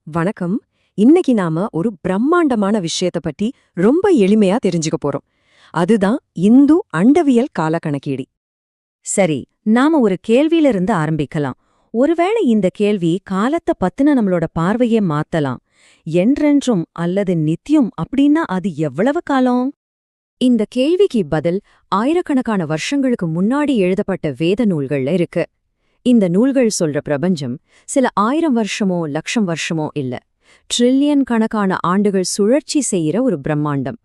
வணக்கம். இன்னைக்கு நாம ஒரு பிரம்மாண்டமான விஷயத்த பத்தி ரொம்ப எளிமையா தெரிஞ்சுக்க போறோம். அதுதான் இந்து அண்டவியல் காலக்கணக்கீடு. சரி, நாம ஒரு கேள்வியிலிருந்து ஆரம்பிக்கலாம். ஒருவேளை இந்த கேள்வி காலத்த பத்தின நம்மளோட பார்வையே மாத்தலாம். என்றென்றும் அல்லது நித்தியம் அப்படின்னா அது எவ்வளவு காலம்? இந்த கேள்விக்கு பதில் ஆயிரக்கணக்கான வருஷங்களுக்கு முன்னாடி எழுதப்பட்ட வேத நூல்கள்ல இருக்கு. இந்த நூல்கள் சொல்ற பிரபஞ்சம் சில 1000 வருஷமோ லட்சம் வருஷமோ இல்ல, ட்ரில்லியன் கணக்கான ஆண்டுகள் சுழற்சி செய்யற ஒரு பிரம்மாண்டம்.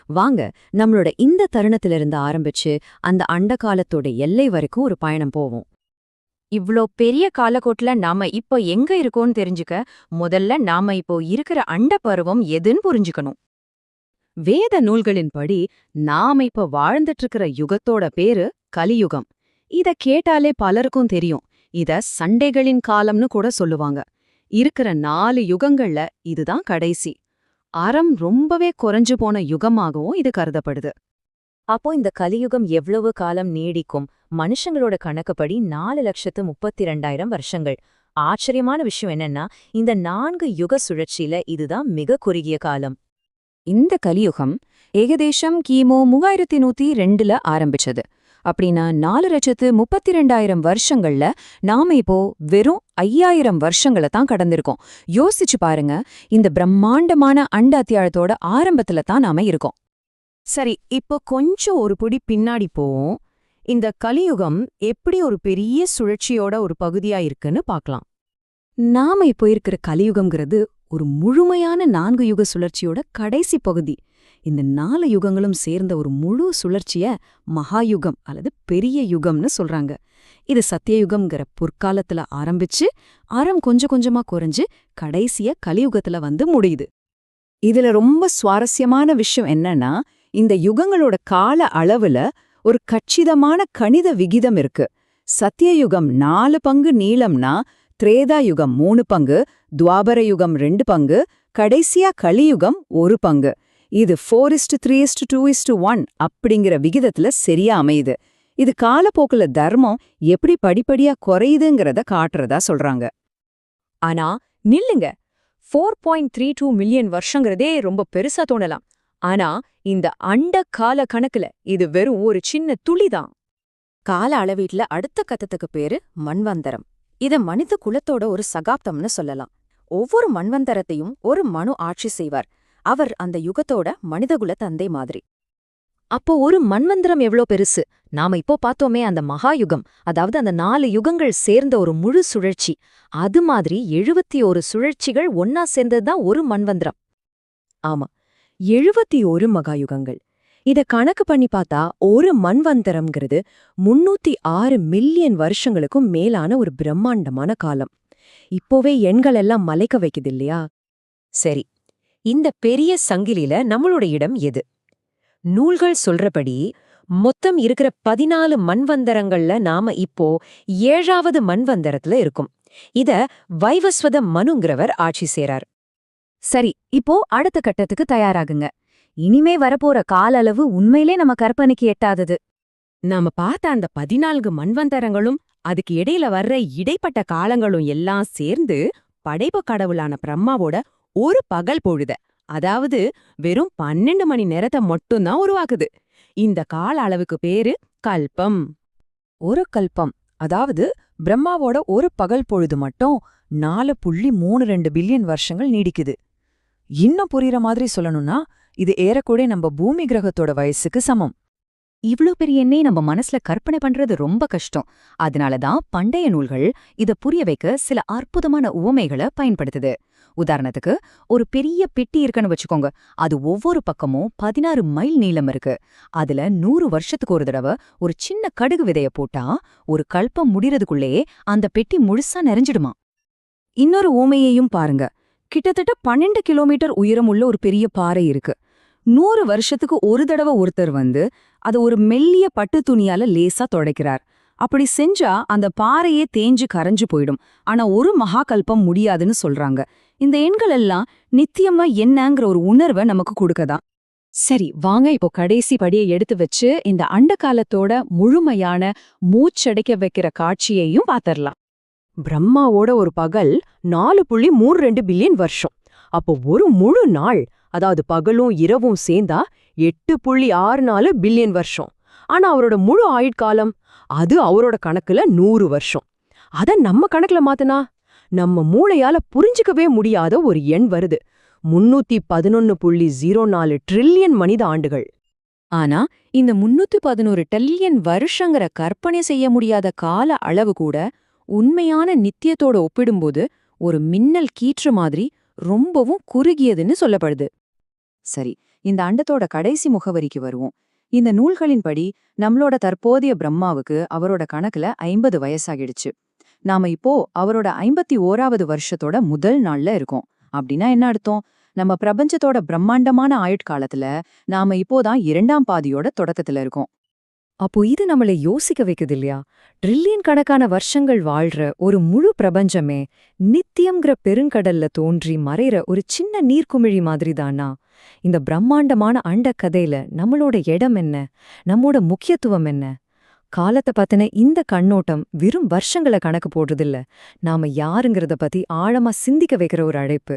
வாங்க நம்மளோட இந்த தருணத்திலிருந்து ஆரம்பிச்சு அந்த அண்ட காலத்தோட எல்லை வரைக்கும் ஒரு பயணம் போவோம். இவ்ளோ பெரிய காலக்கோட்டுல நாம இப்போ எங்க இருக்கோம்னு தெரிஞ்சுக்க முதல்ல நாம இப்போ இருக்கிற அண்ட பருவம் எதுன்னு புரிஞ்சுக்கணும். வேத நூல்களின்படி நாம இப்ப வாழ்ந்துட்டு இருக்கிற யுகத்தோட பேரு கலியுகம். இத கேட்டாலே பலருக்கும் தெரியும். இத சண்டைகளின் காலம்னு கூட சொல்லுவாங்க. இருக்கிற 4 யுகங்கள்ல இதுதான் கடைசி. அறம் ரொம்பவே குறைஞ்சு போன யுகமாகவும் இது கருதப்படுது. அப்போ இந்த கலியுகம் எவ்வளவு காலம் நீடிக்கும்? மனுஷங்களோட கணக்குப்படி 4,32,000 வருஷங்கள். ஆச்சரியமான விஷயம் என்னன்னா, இந்த 4 யுக சுழற்சியில இதுதான் மிக குறுகிய காலம். இந்த கலியுகம் ஏகதேசம் கிமு 3102ல ஆரம்பிச்சது. அப்படின்னா 4,32,000 வருஷங்கள்ல நாம இப்போ வெறும் 5,000 வருஷங்களை தான் கடந்திருக்கோம். யோசிச்சு பாருங்க, இந்த பிரம்மாண்டமான அண்ட அத்தியாயத்தோட ஆரம்பத்துல தான் நாம இருக்கோம். சரி, இப்போ கொஞ்சம் ஒரு புடி பின்னாடி போவோம். இந்த கலியுகம் எப்படி ஒரு பெரிய சுழற்சியோட ஒரு பகுதியா இருக்குன்னு பார்க்கலாம். நாம இப்போ இருக்கிற கலியுகம்ங்கிறது ஒரு முழுமையான 4 யுக சுழற்சியோட கடைசி பகுதி. இந்த 4 யுகங்களும் சேர்ந்த ஒரு முழு சுழற்சிய மகாயுகம் அல்லது பெரிய யுகம்னு சொல்றாங்க. இது சத்தியயுகம்ங்கிற பொற்காலத்துல ஆரம்பிச்சு அறம் கொஞ்சம் கொஞ்சமா குறைஞ்சு கடைசிய கலியுகத்துல வந்து முடியுது. இதுல ரொம்ப சுவாரஸ்யமான விஷயம் என்னன்னா, இந்த யுகங்களோட கால அளவுல ஒரு கச்சிதமான கணித விகிதம் இருக்கு. சத்தியயுகம் 4 பங்கு நீளம்னா திரேதா யுகம் 3 பங்கு, துவாபர யுகம் 2 பங்கு, கடைசியா கலியுகம் 1 பங்கு. இது 4:3:2:1 அப்படிங்கிற விகிதத்துல சரியா அமையுது. இது காலப்போக்குல தர்மம் எப்படி படிப்படியா குறையுதுங்கிறத காட்டுறதா சொல்றாங்க. ஆனா நில்லுங்க, 4.32 மில்லியன் வருஷங்கிறதே ரொம்ப பெருசா தோணலாம். ஆனா இந்த அண்ட கால கணக்குல இது வெறும் ஒரு சின்ன துளிதான். கால அளவீட்ல அடுத்த கட்டத்துக்கு பேரு மன்வந்தரம். இத மனித குலத்தோட ஒரு சகாப்தம்னு சொல்லலாம். ஒவ்வொரு மன்வந்தரத்தையும் ஒரு மனு ஆட்சி செய்வார். அவர் அந்த யுகத்தோட மனிதகுல தந்தை மாதிரி. அப்போ ஒரு மன்வந்தரம் எவ்ளோ பெருசு? நாம இப்போ பார்த்தோமே அந்த மகாயுகம், அதாவது அந்த 4 யுகங்கள் சேர்ந்த ஒரு முழு சுழற்சி. அது மாதிரி 71 சுழற்சிகள் ஒன்னா சேர்ந்ததுதான் ஒரு மன்வந்தரம். ஆமா, 71 மகாயுகங்கள். இத கணக்கு பண்ணி பார்த்தா ஒரு மன்வந்தரம்ங்கிறது 306 மில்லியன் வருஷங்களுக்கும் மேலான ஒரு பிரம்மாண்டமான காலம். இப்போவே எண்கள் எல்லாம் மலைக்க வைக்குது இல்லையா? சரி, இந்த பெரிய சங்கிலில நம்மளோட இடம் எது? நூல்கள் சொல்றபடி மொத்தம் இருக்கிற 14 மன்வந்தரங்கள்ல நாம இப்போ 7வது மன்வந்தரத்துல இருக்கும். இத வைவஸ்வத மனுங்கிறவர் ஆட்சி செய்றார். சரி, இப்போ அடுத்த கட்டத்துக்கு தயாராகுங்க. இனிமே வரப்போற கால அளவு உண்மையிலே நம்ம கற்பனைக்கு எட்டாதது. நாம பார்த்த அந்த 14 மன்வந்தரங்களும் அதுக்கு இடையில வர்ற இடைப்பட்ட காலங்களும் எல்லாம் சேர்ந்து படைப்பு கடவுளான பிரம்மாவோட ஒரு பகல் பொழுத, அதாவது வெறும் 12 மணி நேரத்தை மட்டும்தான் உருவாக்குது. இந்த கால அளவுக்கு பேரு கல்பம். ஒரு கல்பம், அதாவது பிரம்மாவோட ஒரு பகல் பொழுது மட்டும் 4.32 பில்லியன் வருஷங்கள் நீடிக்குது. இன்னும் புரியுற மாதிரி சொல்லணும்னா இது ஏறக்கூட நம்ம பூமி கிரகத்தோட வயசுக்கு சமம். இவ்ளோ பெரிய எண்ணெய் நம்ம மனசுல கற்பனை பண்றது ரொம்ப கஷ்டம். அதனாலதான் பண்டைய நூல்கள் இத புரிய வைக்க சில அற்புதமான உவமைகளை பயன்படுத்துது. உதாரணத்துக்கு, ஒரு பெரிய பெட்டி இருக்குன்னு வச்சுக்கோங்க. அது ஒவ்வொரு பக்கமும் 16 மைல் நீளம் இருக்கு. அதுல 100 வருஷத்துக்கு ஒரு தடவை ஒரு சின்ன கடுகு விதைய போட்டா ஒரு கல்பம் முடிறதுக்குள்ளேயே அந்த பெட்டி முழுசா நிறைஞ்சிடுமா. இன்னொரு ஊமையையும் பாருங்க. கிட்டத்தட்ட 12 கிலோமீட்டர் உயரமுள்ள ஒரு பெரிய பாறை இருக்கு. 100 வருஷத்துக்கு ஒரு தடவை ஒருத்தர் வந்து அதை ஒரு மெல்லிய பட்டு துணியால லேசா துடைக்கிறார். அப்படி செஞ்சா அந்த பாறையே தேஞ்சு கரைஞ்சு போயிடும். ஆனா ஒரு மகாகல்பம் முடியாதுன்னு சொல்றாங்க. இந்த எண்கள் எல்லாம் நித்தியமா என்னங்கிற ஒரு உணர்வை நமக்கு கொடுக்கதான். சரி, வாங்க இப்போ கடைசி படியை எடுத்து வச்சு இந்த அண்ட காலத்தோட முழுமையான மூச்சடைக்க வைக்கிற காட்சியையும் பாத்திரலாம். பிரம்மாவோட ஒரு பகல் 4.32 பில்லியன் வருஷம். அப்போ ஒரு முழு நாள், அதாவது பகலும் இரவும் சேர்ந்தா 8.64 பில்லியன் வருஷம். ஆனா அவரோட முழு ஆயுட்காலம், அது அவரோட கணக்குல 100 வருஷம். அத நம்ம கணக்குல மாத்துனா நம்ம மூளையால புரிஞ்சுக்கவே முடியாத ஒரு எண் வருது. 311.04 ட்ரில்லியன் மனித ஆண்டுகள். ஆனா இந்த 311 டிரில்லியன் வருஷங்கிற கற்பனை செய்ய முடியாத கால அளவு கூட உண்மையான நித்தியத்தோட ஒப்பிடும்போது ஒரு மின்னல் கீற்று மாதிரி ரொம்பவும் குறுகியதுன்னு சொல்லப்படுது. சரி, இந்த அண்டத்தோட கடைசி முகவரிக்கு வருவோம். இந்த நூல்களின்படி நம்மளோட தற்போதைய பிரம்மாவுக்கு அவரோட கணக்குல 50 வயசாகிடுச்சு. நாம இப்போ அவரோட 51வது வருஷத்தோட முதல் நாள்ல இருக்கோம். அப்படின்னா என்ன அர்த்தம்? நம்ம பிரபஞ்சத்தோட பிரம்மாண்டமான ஆயுட்காலத்துல நாம இப்போதான் 2ஆம் பாதியோட தொடக்கத்துல இருக்கோம். அப்போ இது நம்மளை யோசிக்க வைக்குது இல்லையா? ட்ரில்லியன் கணக்கான வருஷங்கள் வாழ்ற ஒரு முழு பிரபஞ்சமே நித்தியம்ங்கிற பெருங்கடல்ல தோன்றி மறைற ஒரு சின்ன நீர்க்குமிழி மாதிரி தானா? இந்த பிரம்மாண்டமான அண்ட கதையில நம்மளோட இடம் என்ன, நம்மோட முக்கியத்துவம் என்ன? காலத்தை பத்தின இந்த கண்ணோட்டம் வெறும் வருஷங்களை கணக்கு போடுறதில்ல, நாம யாருங்கிறத பத்தி ஆழமா சிந்திக்க வைக்கிற ஒரு அழைப்பு.